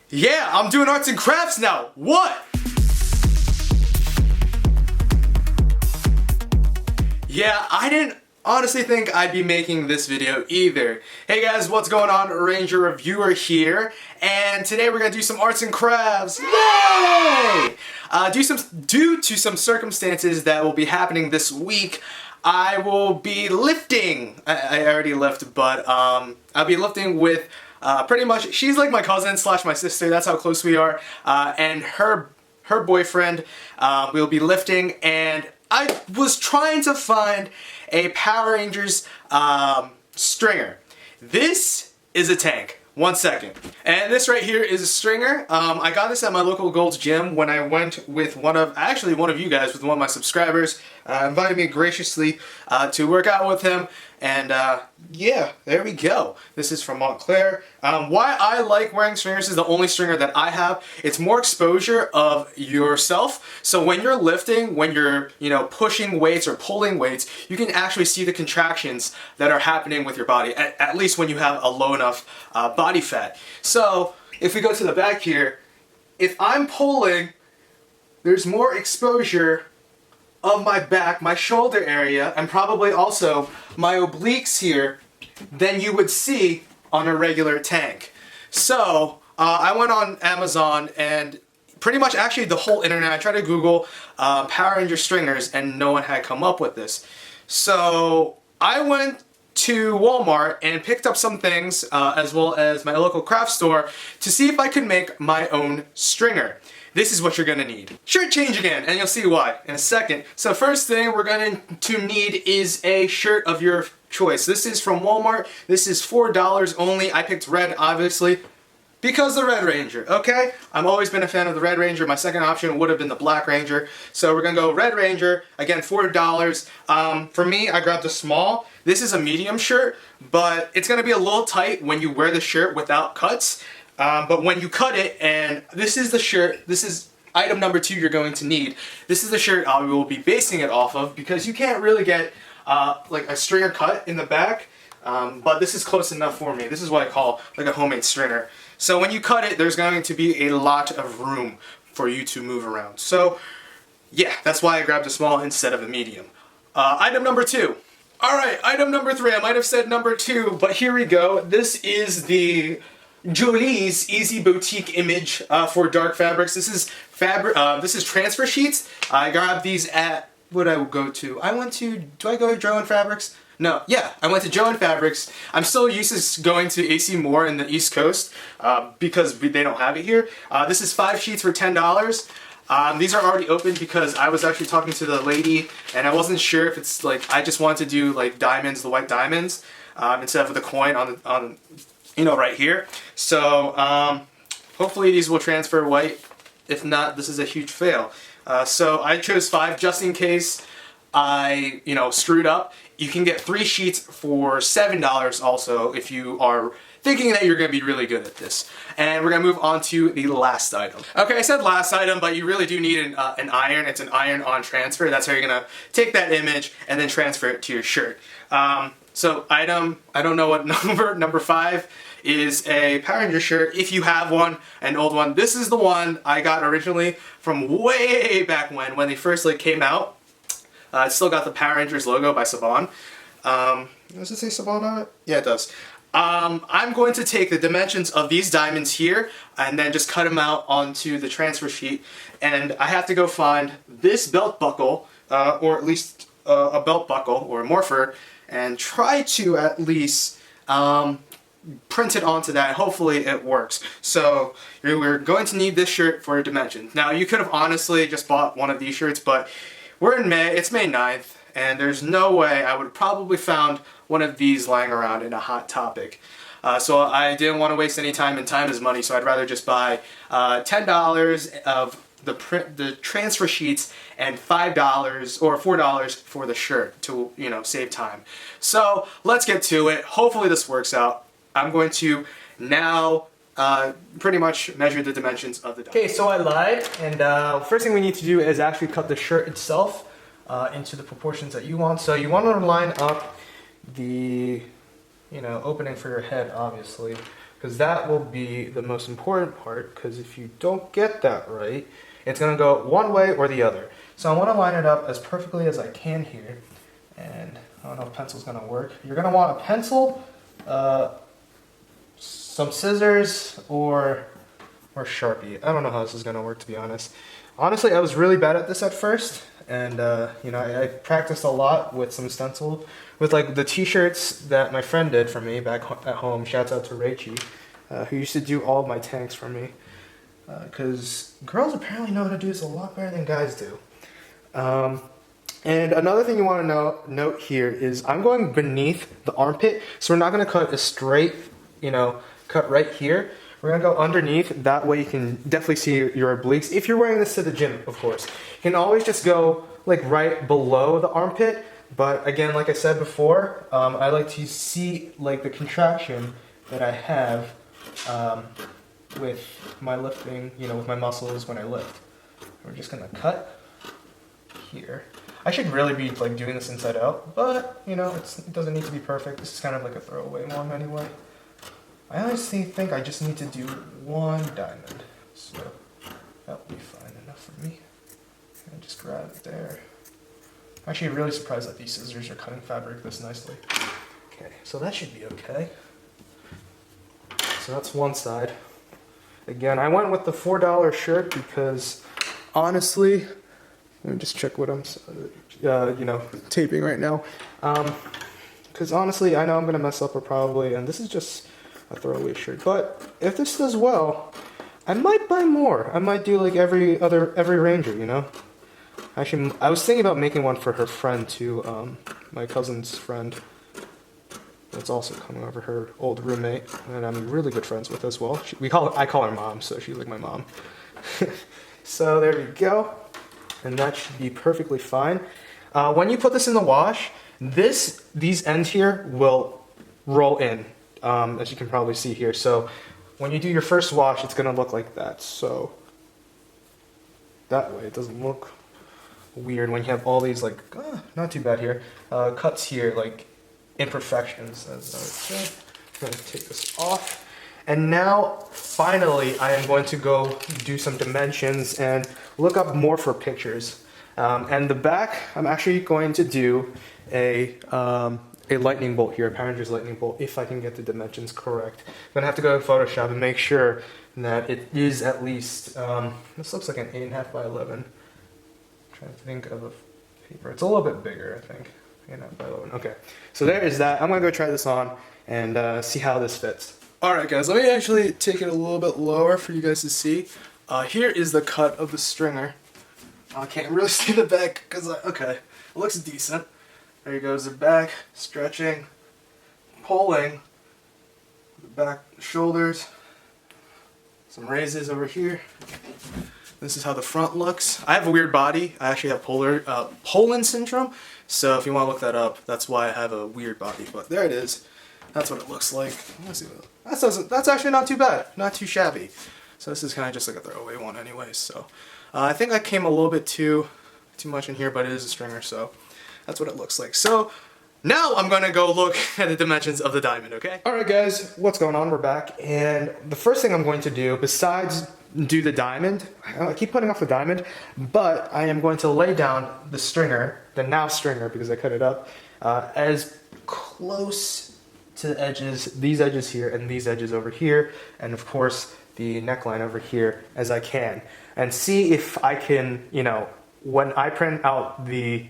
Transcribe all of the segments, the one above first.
Yeah, I'm doing arts and crafts now. What? Yeah, I didn't honestly think I'd be making this video either. Hey guys, what's going on? Ranger Reviewer here, and today we're gonna do some arts and crafts. Yay! Due to some circumstances that will be happening this week, I will be lifting. I already lift, but I'll be lifting with pretty much, she's like my cousin slash my sister. That's how close we are, and her boyfriend. We'll be lifting, and I was trying to find a Power Rangers stringer. This is a tank. 1 second. And this right here is a stringer. I got this at my local Gold's Gym when I went with one of you guys, with one of my subscribers. Invited me graciously to work out with him. And yeah, there we go. This is from Montclair. Why I like wearing stringers, this is the only stringer that I have. It's more exposure of yourself. So when you're lifting, when you're, pushing weights or pulling weights, you can actually see the contractions that are happening with your body, at least when you have a low enough body fat. So if we go to the back here, if I'm pulling, there's more exposure of my back, my shoulder area, and probably also my obliques here than you would see on a regular tank. So I went on Amazon and pretty much actually the whole internet, I tried to Google Power Ranger stringers and no one had come up with this. So I went to Walmart and picked up some things as well as my local craft store to see if I could make my own stringer. This is what you're gonna need. Shirt change again, and you'll see why in a second. So first thing we're going to need is a shirt of your choice. This is from Walmart. This is $4 only. I picked red, obviously, because the Red Ranger, okay? I've always been a fan of the Red Ranger. My second option would have been the Black Ranger. So we're gonna go Red Ranger, again, $4. For me, I grabbed a small. This is a medium shirt, but it's gonna be a little tight when you wear the shirt without cuts. But when you cut it, and this is the shirt, this is item number 2 you're going to need. This is the shirt I will be basing it off of, because you can't really get like a stringer cut in the back, but this is close enough for me. This is what I call like a homemade stringer. So when you cut it, there's going to be a lot of room for you to move around. So yeah, that's why I grabbed a small instead of a medium. Item number 2. Alright, item number 3. I might have said number 2, but here we go. This is the Jolie's Easy Boutique image for dark fabrics. This is this is transfer sheets. I grabbed these at, what I would go to? Do I go to Joe & Fabrics? No, yeah, I went to Joe & Fabrics. I'm still used to going to AC Moore in the East Coast because they don't have it here. This is 5 sheets for $10. These are already open because I was actually talking to the lady and I wasn't sure if it's like, I just wanted to do like diamonds, the white diamonds, instead of the coin on right here. So hopefully these will transfer white. If not, this is a huge fail. So I chose 5 just in case I screwed up. You can get 3 sheets for $7 also if you are thinking that you're going to be really good at this. And we're going to move on to the last item. Okay, I said last item, but you really do need an iron. It's an iron-on transfer. That's how you're going to take that image and then transfer it to your shirt. So item, I don't know what number 5 is a Power Ranger shirt. If you have one, an old one, this is the one I got originally from way back when they first came out. It's still got the Power Rangers logo by Saban. Does it say Saban on it? Yeah, it does. I'm going to take the dimensions of these diamonds here and then just cut them out onto the transfer sheet. And I have to go find this belt buckle, or at least a belt buckle or a morpher, and try to at least print it onto that. Hopefully it works. So we're going to need this shirt for dimensions. Now you could have honestly just bought one of these shirts, but we're in May, it's May 9th, and there's no way I would have probably found one of these lying around in a Hot Topic. So I didn't want to waste any time, and time is money, so I'd rather just buy $10 of the transfer sheets and $5 or $4 for the shirt to save time. So let's get to it. Hopefully this works out. I'm going to now pretty much measure the dimensions of the diamond. Okay, so I lied, and first thing we need to do is actually cut the shirt itself into the proportions that you want. So you want to line up the opening for your head, obviously, because that will be the most important part, because if you don't get that right, it's going to go one way or the other. So I want to line it up as perfectly as I can here, and I don't know if pencil's going to work. You're going to want a pencil, some scissors, or Sharpie. I don't know how this is going to work, to be honest. Honestly, I was really bad at this at first, and you know, I practiced a lot with some stencil, with like the t-shirts that my friend did for me back at home. Shouts out to Rachie, who used to do all of my tanks for me, because girls apparently know how to do this a lot better than guys do. And another thing you want to note here is I'm going beneath the armpit, so we're not going to cut a straight, you know, cut right here. We're going to go underneath. That way you can definitely see your obliques. If you're wearing this to the gym, of course. You can always just go like right below the armpit. But again, like I said before, I like to see like the contraction that I have with my lifting, you know, with my muscles when I lift. We're just going to cut here. I should really be like doing this inside out, but you know, it doesn't need to be perfect. This is kind of like a throwaway one anyway. I honestly think I just need to do one diamond, so that'll be fine enough for me. And just grab it there. I'm actually really surprised that these scissors are cutting fabric this nicely. Okay, so that should be okay. So that's one side. Again, I went with the $4 shirt because honestly, let me just check what I'm, you know, taping right now. Because honestly, I know I'm gonna mess up or probably, and this is just a throwaway shirt. But if this does well, I might buy more. I might do like every Ranger, you know. Actually, I was thinking about making one for her friend too. My cousin's friend. That's also coming over, her old roommate, and I'm really good friends with as well. I call her mom, so she's like my mom. So there we go. And that should be perfectly fine. When you put this in the wash, these ends here will roll in, as you can probably see here. So when you do your first wash, it's gonna look like that. So that way it doesn't look weird when you have all these like, not too bad here, cuts here, like imperfections, as I would say. I'm gonna take this off. And now, finally, I am going to go do some dimensions and look up Morpher pictures. And the back, I'm actually going to do a lightning bolt here, a Power Rangers lightning bolt, if I can get the dimensions correct. I'm gonna have to go to Photoshop and make sure that it is at least, this looks like an 8.5 by 11. I'm trying to think of a paper. It's a little bit bigger, I think. 8.5 by 11. Okay, so there is that. I'm gonna go try this on and see how this fits. Alright guys, let me actually take it a little bit lower for you guys to see. Here is the cut of the stringer. I can't really see the back because, okay, it looks decent. There goes the back, stretching, pulling, the back shoulders, some raises over here. This is how the front looks. I have a weird body. I actually have Poland syndrome, so if you want to look that up, that's why I have a weird body, but there it is. That's what it looks like. Let's see. That's actually not too bad. Not too shabby. So this is kind of just like a throwaway one anyways. So I think I came a little bit too much in here, but it is a stringer, so that's what it looks like. So now I'm going to go look at the dimensions of the diamond, okay? Alright guys, what's going on? We're back. And the first thing I'm going to do, besides do the diamond, I keep putting off the diamond, but I am going to lay down the stringer, the now stringer because I cut it up, as close to the edges, these edges here and these edges over here, and of course the neckline over here as I can, and see if I can, you know, when I print out the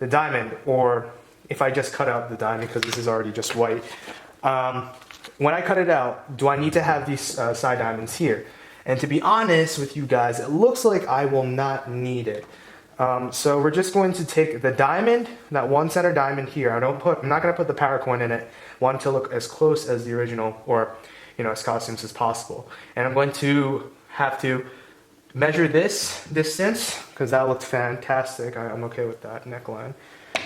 diamond, or if I just cut out the diamond because this is already just white, when I cut it out, do I need to have these side diamonds here? And to be honest with you guys, it looks like I will not need it. So we're just going to take the diamond, that one center diamond here. I'm not going to put the power coin in it. Want to look as close as the original, or you know, as costumes as possible. And I'm going to have to measure this distance because that looked fantastic. I'm okay with that neckline.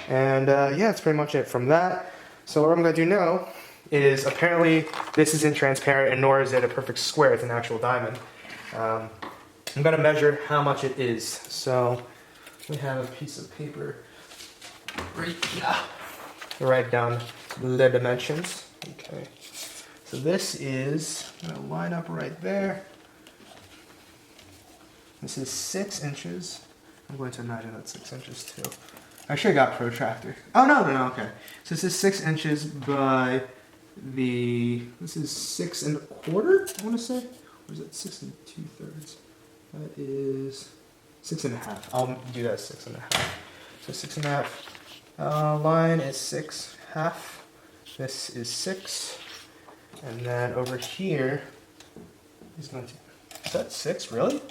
And yeah, that's pretty much it from that. So what I'm going to do now is, apparently this isn't transparent, and nor is it a perfect square. It's an actual diamond. I'm going to measure how much it is. So we have a piece of paper right here. Write down the dimensions. Okay. So So this is gonna line up right there. This is 6 inches. I'm going to imagine that's 6 inches too. I should have got protractor. Oh no, okay. So this is 6 inches by this is 6 1/4, I want to say. Or is it 6 2/3? That is 6 1/2. I'll do that 6 1/2. So 6 1/2. Line is 6 1/2. This is 6. And then over here is going to, is that 6, really?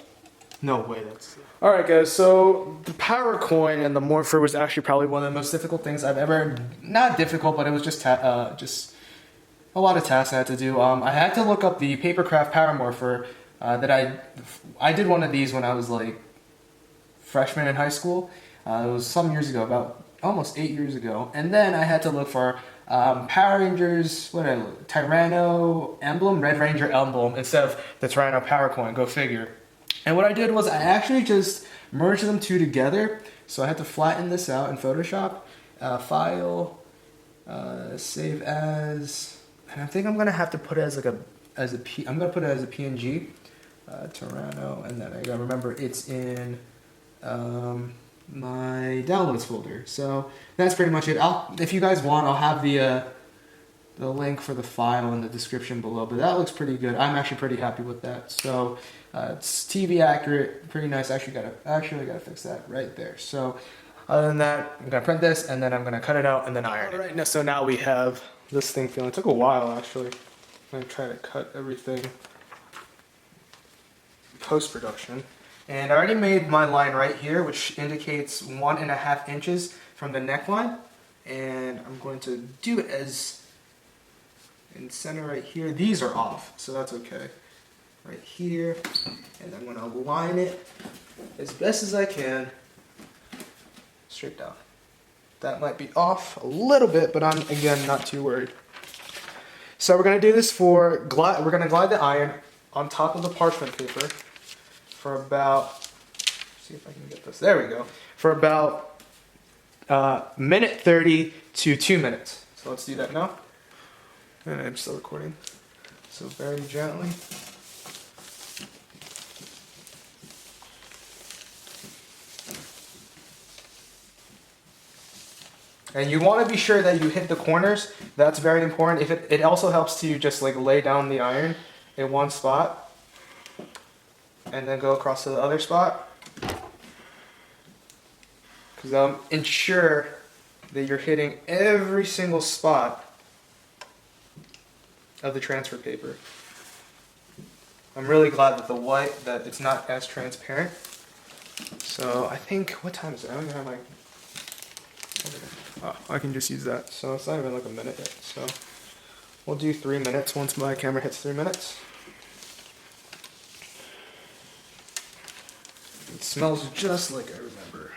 No way, that's 6. Alright guys, so the power coin and the morpher was actually probably one of the most difficult things I've ever, not difficult, but it was just a lot of tasks I had to do. I had to look up the Papercraft Power Morpher that I did one of these when I was like freshman in high school. It was some years ago, about almost 8 years ago. And then I had to look for Power Rangers, Tyranno emblem, Red Ranger emblem, instead of the Tyranno Power Coin, go figure. And what I did was I actually just merged them two together. So I had to flatten this out in Photoshop, file, save as, and I think I'm gonna have to put it as like I'm gonna put it as a PNG, Tyranno, and then I gotta remember it's in my downloads folder. So that's pretty much it. If you guys want, I'll have the link for the file in the description below, but that looks pretty good. I'm actually pretty happy with that. So it's TV accurate, pretty nice. Actually gotta fix that right there. So other than that, I'm gonna print this and then I'm gonna cut it out and then iron it. Alright, so now we have this thing feeling. It took a while actually. I'm gonna try to cut everything post-production. And I already made my line right here, which indicates 1.5 inches from the neckline. And I'm going to do it as in center right here. These are off, so that's okay. Right here, and I'm going to align it as best as I can, straight down. That might be off a little bit, but I'm, again, not too worried. So we're going to do this for, we're going to glide the iron on top of the parchment paper for about, see if I can get this, there we go, for about minute 30 to 2 minutes. So let's do that now. And I'm still recording, so very gently. And you want to be sure that you hit the corners. That's very important. It also helps to just like lay down the iron in one spot and then go across to the other spot. Because ensure that you're hitting every single spot of the transfer paper. I'm really glad that that it's not as transparent. So I think, what time is it? I don't have my, oh, I can just use that. So it's not even like a minute yet. So we'll do 3 minutes once my camera hits 3 minutes. It smells just like I remember.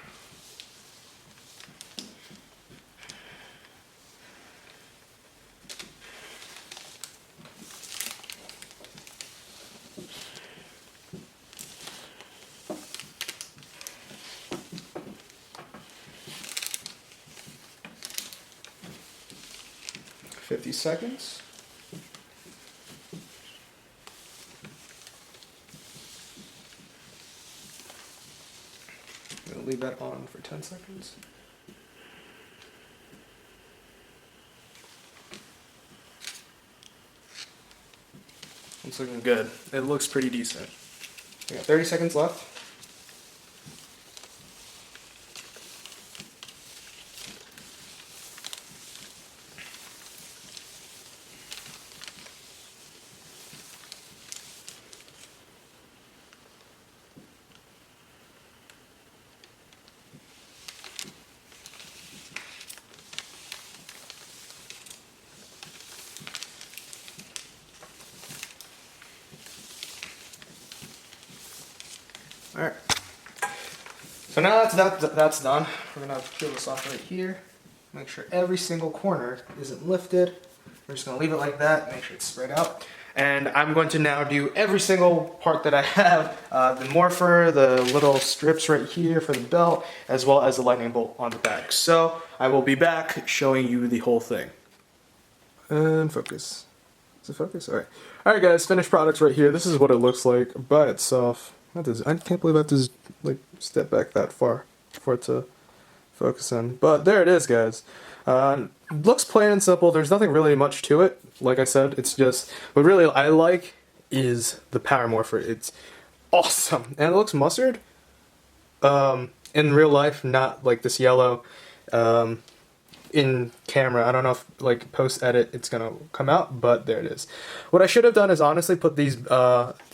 $50 seconds. I'm going to leave that on for 10 seconds. It's looking good. It looks pretty decent. We got 30 seconds left. Alright, so now that's done. We're going to peel this off right here. Make sure every single corner isn't lifted. We're just going to leave it like that, make sure it's spread out. And I'm going to now do every single part that I have, the morpher, the little strips right here for the belt, as well as the lightning bolt on the back. So I will be back showing you the whole thing. And focus. Does it focus? Alright. Alright guys, finished products right here. This is what it looks like by itself. I can't believe I have to like step back that far for it to focus in. But there it is, guys. Looks plain and simple. There's nothing really much to it. Like I said, it's just what really I like is the power morpher. It's awesome. And it looks mustard. In real life, not like this yellow. In camera, I don't know if like post edit it's gonna come out, but there it is. What I should have done is honestly put these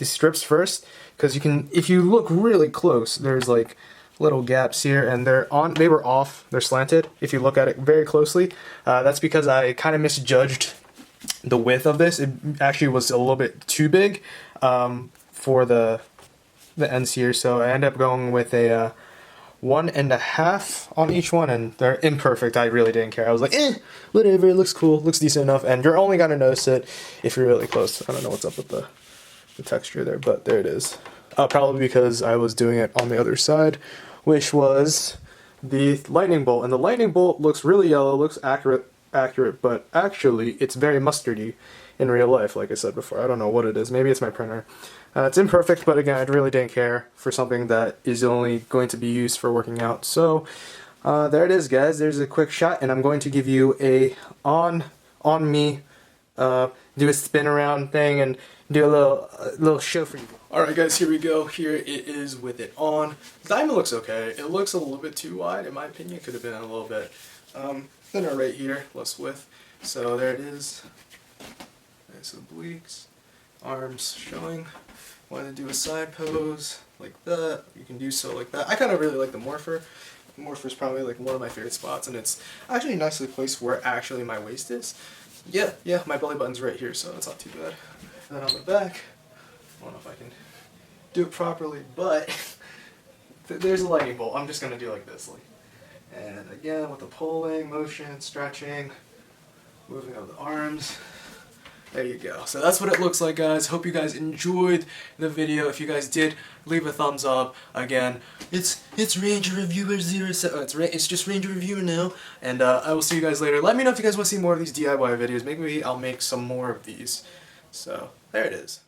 strips first, because you can, if you look really close, there's like little gaps here, and they were off, they're slanted. If you look at it very closely, that's because I kind of misjudged the width of this. It actually was a little bit too big for the ends here, so I ended up going with a 1.5 on each one, and they're imperfect. I really didn't care. I was like, whatever, it looks cool, looks decent enough, and you're only gonna notice it if you're really close. I don't know what's up with the texture there, but there it is. Probably because I was doing it on the other side, which was the lightning bolt, and the lightning bolt looks really yellow, looks accurate, but actually it's very mustardy in real life, like I said before. I don't know what it is. Maybe it's my printer. It's imperfect, but again, I really didn't care for something that is only going to be used for working out. So there it is, guys. There's a quick shot, and I'm going to give you a on me, do a spin around thing and do a little show for you. Alright guys, here we go. Here it is with it on. The diamond looks okay. It looks a little bit too wide, in my opinion. It could have been a little bit thinner right here, less width. So there it is. Nice obliques. Arms showing. Want to do a side pose like that, you can do so like that. I kind of really like the morpher. The morpher is probably like one of my favorite spots, and it's actually nicely placed where actually my waist is. Yeah, my belly button's right here, so it's not too bad. And then on the back, I don't know if I can do it properly, but there's a lightning bolt. I'm just going to do like this. And again, with the pulling, motion, stretching, moving of the arms. There you go. So that's what it looks like, guys. Hope you guys enjoyed the video. If you guys did, leave a thumbs up. Again, it's Ranger Reviewer 07. It's just Ranger Reviewer now. And I will see you guys later. Let me know if you guys want to see more of these DIY videos. Maybe I'll make some more of these. So there it is.